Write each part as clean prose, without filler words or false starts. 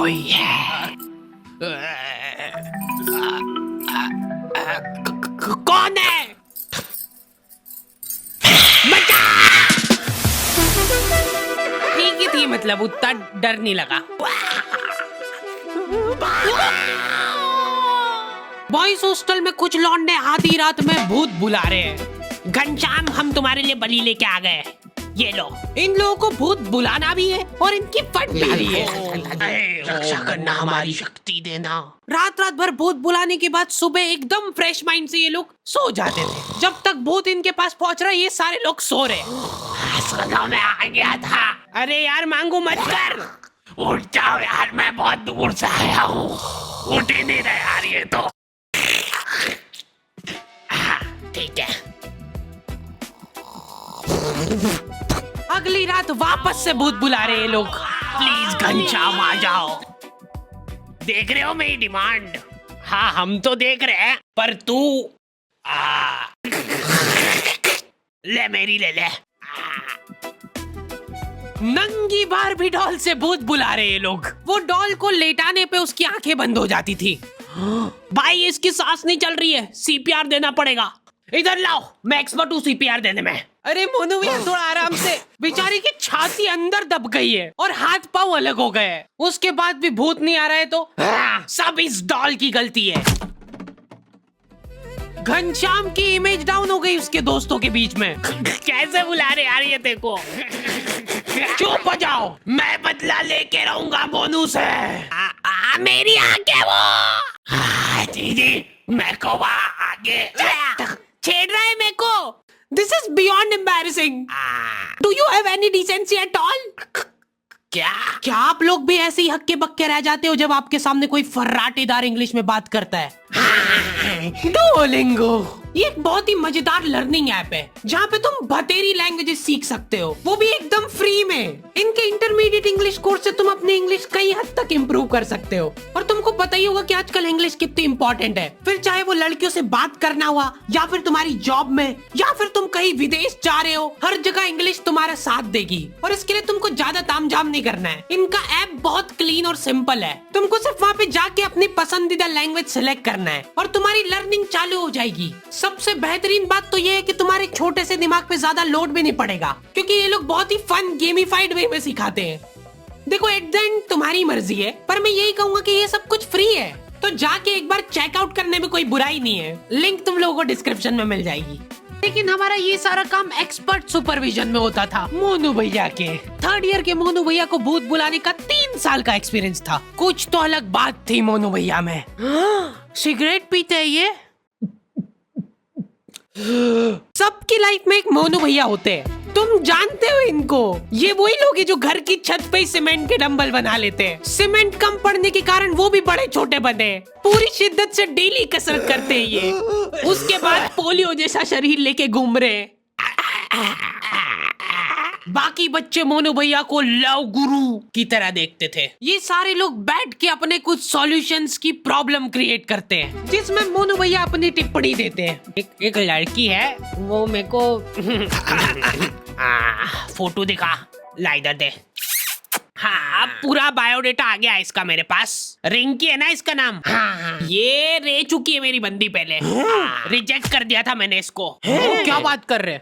कोई है। कौन है? बचा। ठीक ही थी, मतलब उतना डर नहीं लगा। बॉयज हॉस्टल में कुछ लौंडे आधी रात में भूत बुला रहे हैं। घनश्याम, हम तुम्हारे लिए बलि लेके आ गए। ये लो। इन लोगों को भूत बुलाना भी है और इनकी फट भी रही है। रक्षा करना हमारी शक्ति देना। रात रात भर भूत बुलाने के बाद सुबह एकदम फ्रेश माइंड से ये लोग सो जाते थे। जब तक भूत इनके पास पहुंच रहा है, ये सारे लोग सो रहे। मैं आ गया था। अरे यार, मांगू मत कर। उठ जाओ यार, मैं बहुत दूर से आया हूँ। उठ ही नहीं रहा यार ये तो। ठीक है। अगली रात वापस से भूत बुला रहे हैं लोग। प्लीज घनश्याम आ जाओ। देख रहे हो मेरी डिमांड? हाँ, हम तो देख रहे हैं, पर तू ले, मेरी ले ले। नंगी बारबी डॉल से भूत बुला रहे हैं लोग। वो डॉल को लेटाने पे उसकी आंखें बंद हो जाती थी। भाई, इसकी सांस नहीं चल रही है, सीपीआर देना पड़ेगा। इधर लाओ, मैं एक्सपर्ट हूँ सीपीआर देने में। अरे मोनू भैया, थोड़ा आराम से। बेचारी की छाती अंदर दब गई है और हाथ पांव अलग हो गए हैं। उसके बाद भी भूत नहीं आ रहा है तो सब इस डॉल की गलती है। घनश्याम की इमेज डाउन हो गई उसके दोस्तों के बीच में। कैसे बुला रहे यार ये देखो। चुप हो जाओ, मैं बदला लेके रहूंगा मोनू से। मेरी आंखें वो। जी, मैं को आगे छेड़ रहा है मेरे को। This is beyond embarrassing. Do you have any decency at all? क्या आप लोग भी ऐसे ही हक्के बक्के रह जाते हो जब आपके सामने कोई फर्राटेदार इंग्लिश में बात करता है? डुओलिंगो ये एक बहुत ही मजेदार लर्निंग ऐप है जहाँ पे तुम बतेरी लैंग्वेजेस सीख सकते हो, वो भी एकदम फ्री में। इनके इंटरमीडिएट इंग्लिश कोर्स से तुम अपनी इंग्लिश कई हद तक इम्प्रूव कर सकते हो। और तुमको पता ही होगा कि आजकल इंग्लिश कितनी इंपॉर्टेंट है। फिर चाहे वो लड़कियों से बात करना हुआ, या फिर तुम्हारी जॉब में, या फिर तुम कहीं विदेश जा रहे हो, हर जगह इंग्लिश तुम्हारा साथ देगी। और इसके लिए तुमको ज्यादा तामझाम नहीं करना है। इनका ऐप बहुत क्लीन और सिंपल है। तुमको सिर्फ वहाँ पे जाके अपनी पसंदीदा लैंग्वेज सिलेक्ट करना है और तुम्हारी लर्निंग चालू हो जाएगी। सबसे बेहतरीन बात तो ये है कि तुम्हारे छोटे से दिमाग पे ज्यादा लोड भी नहीं पड़ेगा, क्योंकि ये लोग बहुत ही फन गेमिफाइड वे में सिखाते हैं। देखो, एट द एंड तुम्हारी मर्जी है, पर मैं यही कहूंगा कि ये सब कुछ फ्री है, तो जाके एक बार चेकआउट करने में कोई बुराई नहीं है। लिंक तुम लोगों को डिस्क्रिप्शन में मिल जाएगी। लेकिन हमारा ये सारा काम एक्सपर्ट सुपरविजन में होता था मोनू भैया के। थर्ड ईयर के मोनू भैया को भूत बुलाने का 3 साल का एक्सपीरियंस था। कुछ तो अलग बात थी मोनू भैया में। सिगरेट पीते हैं ये। सबकी लाइफ में एक मोनू भैया होते हैं, तुम जानते हो इनको। ये वही लोग हैं जो घर की छत पे सीमेंट के डंबल बना लेते हैं। सीमेंट कम पड़ने के कारण वो भी बड़े छोटे बने। पूरी शिद्दत से डेली कसरत करते हैं ये। उसके बाद पोलियो जैसा शरीर लेके घूम रहे हैं। बाकी बच्चे मोनू भैया को लव गुरु की तरह देखते थे। ये सारे लोग बैठ के अपने कुछ सॉल्यूशंस की प्रॉब्लम क्रिएट करते हैं, जिसमें मोनू भैया अपनी टिप्पणी देते हैं। एक लड़की है, वो मेरे को फोटो दिखा, ला इधर दे। हाँ, पूरा बायोडेटा आ गया इसका मेरे पास। रिंकी है ना इसका नाम। हाँ, ये रह चुकी है मेरी बंदी पहले। रिजेक्ट कर दिया था मैंने इसको। क्या बात कर रहे?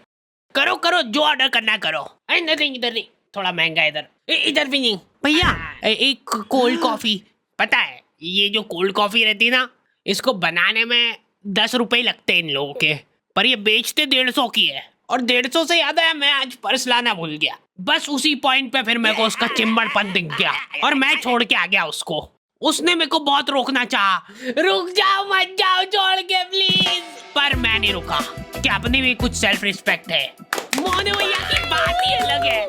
करो करो, जो ऑर्डर करना करो। इधर नहीं, थोड़ा महंगा इधर। इधर भी नहीं भैया, एक कोल्ड कॉफी। पता है, ये जो कोल्ड कॉफी रहती है ना, इसको बनाने में 10 रुपए लगते हैं इन लोगों के, पर ये बेचते 150 की है। और 150 से याद आया, मैं आज पर्स लाना भूल गया। बस उसी पॉइंट पे फिर मेरे को उसका चिम्बड़पन दिख गया और मैं छोड़ के आ गया उसको। उसने मेरे को बहुत रोकना चाहा, रुक जाओ मत जाओ छोड़ के प्लीज, पर मैं नहीं रुका कि अपनी भी कुछ सेल्फ रिस्पेक्ट है। मोनू भैया की बात ही अलग है।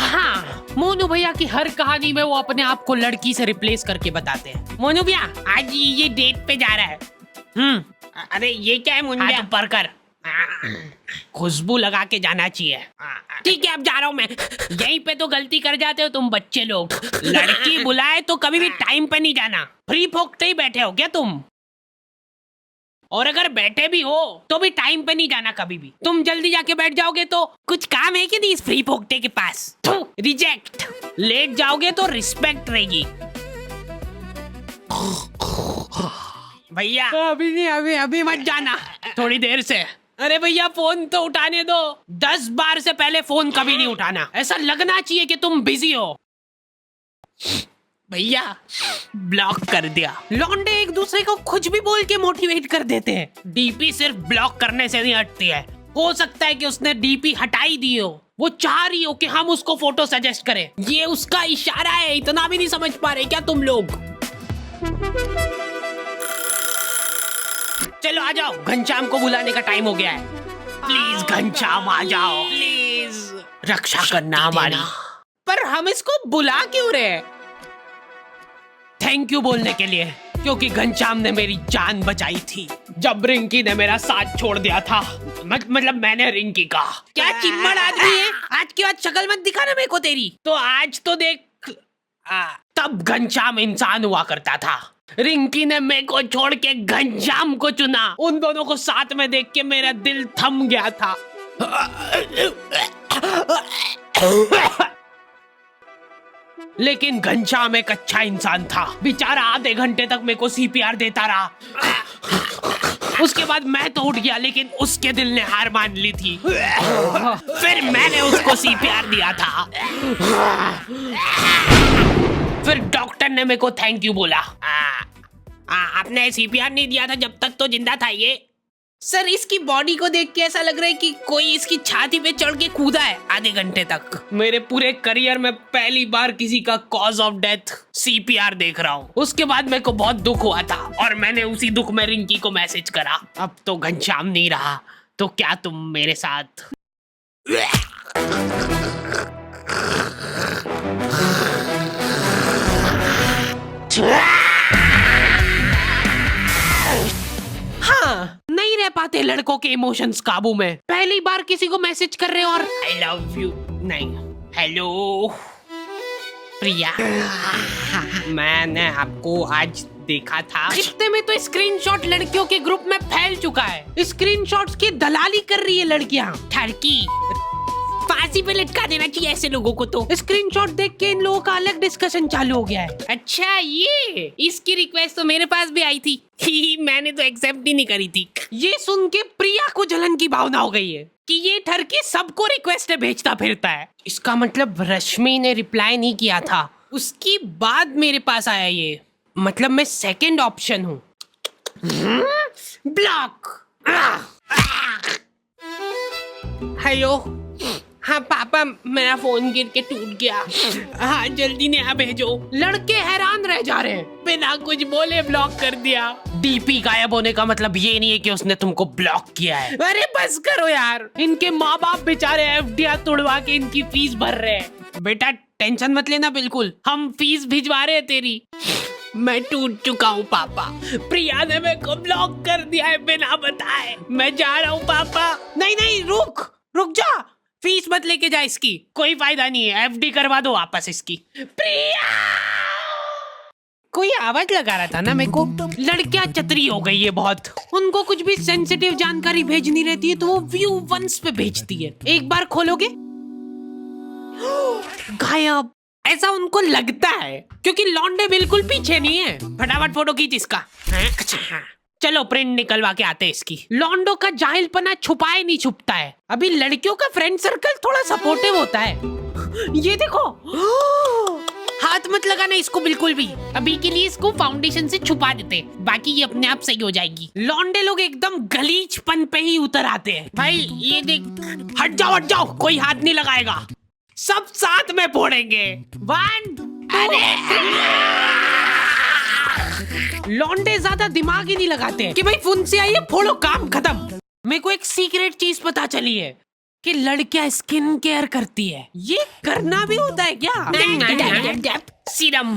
हाँ, मोनू भैया की हर कहानी में वो अपने आप को लड़की से रिप्लेस करके बताते हैं। मोनू भैया आज ये डेट पे जा रहा है। अरे ये क्या है मुंडे ऊपर कर, खुशबू लगा के जाना चाहिए। ठीक है, अब जा रहा हूँ मैं। यहीं पे तो गलती कर जाते हो तुम बच्चे लोग। लड़की बुलाए तो कभी भी टाइम पे नहीं जाना। फ्री फोकते ही बैठे हो क्या तुम? और अगर बैठे भी हो तो भी टाइम पे नहीं जाना कभी भी। तुम जल्दी जाके बैठ जाओगे तो कुछ काम है कि नहीं इस फ्री फोकते के पास? रिजेक्ट। लेट जाओगे तो रिस्पेक्ट रहेगी। भैया अभी नहीं, अभी अभी मत जाना, थोड़ी देर से। अरे भैया फोन तो उठाने दो, 10 बार से पहले फोन कभी नहीं उठाना, ऐसा लगना चाहिए कि तुम बिजी हो। भैया ब्लॉक कर दिया। लौंडे एक दूसरे को कुछ भी बोल के मोटिवेट कर देते हैं। डीपी सिर्फ ब्लॉक करने से नहीं हटती है, हो सकता है कि उसने डीपी हटाई दी हो, वो चाह रही हो कि हम उसको फोटो सजेस्ट करें। ये उसका इशारा है, इतना भी नहीं समझ पा रहे क्या तुम लोग? चलो आ जाओ, घनश्याम को बुलाने का टाइम हो गया है। प्लीज घनश्याम आ जाओ, प्लीज रक्षा करना हमारी। पर हम इसको बुला क्यों रहे? थैंक यू बोलने के लिए, क्योंकि घनश्याम ने मेरी जान बचाई थी जब रिंकी ने मेरा साथ छोड़ दिया था। मतलब मैंने रिंकी का। क्या चिम्मड़ आदमी है, आज की बात शक्ल मत दिखाना मेरे को तेरी। तो आज तो देख, तब घनश्याम इंसान हुआ करता था। रिंकी ने मेरे को छोड़ के घनश्याम को चुना। उन दोनों को साथ में देख के मेरा दिल थम गया था। लेकिन घनश्याम एक अच्छा इंसान था, बेचारा आधे घंटे तक मेरे को सीपीआर देता रहा। उसके बाद मैं तो उठ गया, लेकिन उसके दिल ने हार मान ली थी। फिर मैंने उसको सीपीआर दिया था। फिर डॉक्टर ने मेरे को थैंक यू बोला। आपने सीपीआर नहीं दिया था जब तक तो जिंदा था ये। सर इसकी बॉडी को देख के ऐसा लग रहा है कि कोई इसकी छाती पे चढ़ के कूदा है आधे घंटे तक। मेरे पूरे करियर में पहली बार किसी का कॉज ऑफ डेथ सीपीआर देख रहा हूँ। उसके बाद मेरे को बहुत दुख हुआ था और मैंने उसी दुख में रिंकी को मैसेज करा। अब तो घनश्याम नहीं रहा, तो क्या तुम मेरे साथ? हाँ, नहीं रह पाते लड़कों के इमोशंस काबू में। पहली बार किसी को मैसेज कर रहे हो और आई लव यू नहीं, हेलो प्रिया, मैंने आपको आज देखा था। इतने में तो स्क्रीनशॉट लड़कियों के ग्रुप में फैल चुका है। स्क्रीनशॉट्स की दलाली कर रही है लड़कियां। ठरकी फांसी पे लटका देना चाहिए ऐसे लोगों को। तो स्क्रीनशॉट देख के इन लोगों का अलग डिस्कशन चालू हो गया है। अच्छा, ये इसकी रिक्वेस्ट तो मेरे पास भी आई थी। मैंने तो एक्सेप्ट ही नहीं करी थी। ये सुन के प्रिया को जलन की भावना हो गई है कि ये ठरकी सबको रिक्वेस्ट भेजता फिरता है। इसका मतलब रश्मि ने रिप्लाई नहीं किया था, उसकी बाद मेरे पास आया ये। मतलब मैं सेकंड ऑप्शन हूँ। ब्लॉक। हेलो, हाँ पापा, मेरा फोन गिर के टूट गया। हाँ जल्दी नया भेजो। लड़के हैरान रह जा रहे हैं, बिना कुछ बोले ब्लॉक कर दिया। डीपी गायब होने का मतलब ये नहीं है कि उसने तुमको ब्लॉक किया है। अरे बस करो यार, इनके माँ बाप बेचारे एफडीआर तोड़वा के इनकी फीस भर रहे हैं। बेटा टेंशन मत लेना, बिल्कुल हम फीस भिजवा रहे हैं तेरी। मैं टूट चुका हूँ पापा, प्रिया ने मेरे को ब्लॉक कर दिया है बिना बताए। मैं जा रहा हूँ पापा। नहीं नहीं, रुक जा, फीस मत लेके जा इसकी, कोई फायदा नहीं है, एफडी करवा दो वापस इसकी। प्रिया, कोई आवाज लगा रहा था ना मेरे को। लड़कियां चतरी हो गई है बहुत, उनको कुछ भी सेंसिटिव जानकारी भेजनी रहती है तो वो व्यू वंस पे भेजती है। एक बार खोलोगे गायब, ऐसा उनको लगता है क्योंकि लौंडे बिल्कुल पीछे नहीं है। फटाफट फोटो खींच इसका। अच्छा चलो प्रिंट निकलवा के आते हैं इसकी। लौंडो का जाहिलपना छुपाए नहीं छुपता है। अभी लड़कियों का फ्रेंड सर्कल थोड़ा सपोर्टिव होता है। ये देखो, हाथ मत लगाना इसको बिल्कुल भी। अभी के लिए इसको फाउंडेशन से छुपा देते, बाकी ये अपने आप सही हो जाएगी। लौंडे लोग एकदम गलीचपन पे ही उतर आते हैं। भाई ये देख, हट जाओ, कोई हाथ नहीं लगाएगा, सब साथ में फोड़ेंगे। 1 लौंडे ज्यादा दिमाग ही नहीं लगाते हैं कि भाई फोन से आई है, फोड़ो, काम खत्म। मेरे को एक सीक्रेट चीज पता चली है कि लड़कियां स्किन केयर करती है। ये करना भी होता है क्या? सीरम,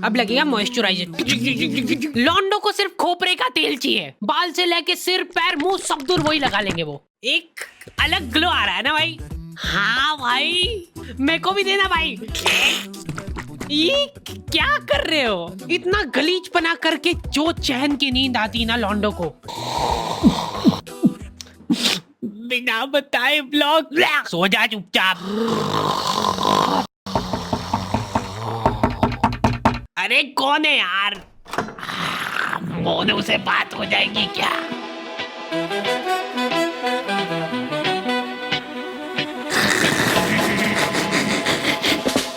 अब लगेगा मॉइस्चराइजर। लौंडो को सिर्फ खोपरे का तेल चाहिए, बाल से लेके सिर पैर मुंह सब दूर वही लगा लेंगे। वो एक अलग ग्लो आ रहा है ना भाई। हाँ भाई, मेरे को भी देना भाई। ये क्या कर रहे हो? इतना गलीचपना करके जो चैन की नींद आती ना लौंडो को, बिना बताए ब्लॉक। सो जा चुपचाप। अरे कौन है यार? मोनू से बात हो जाएगी क्या?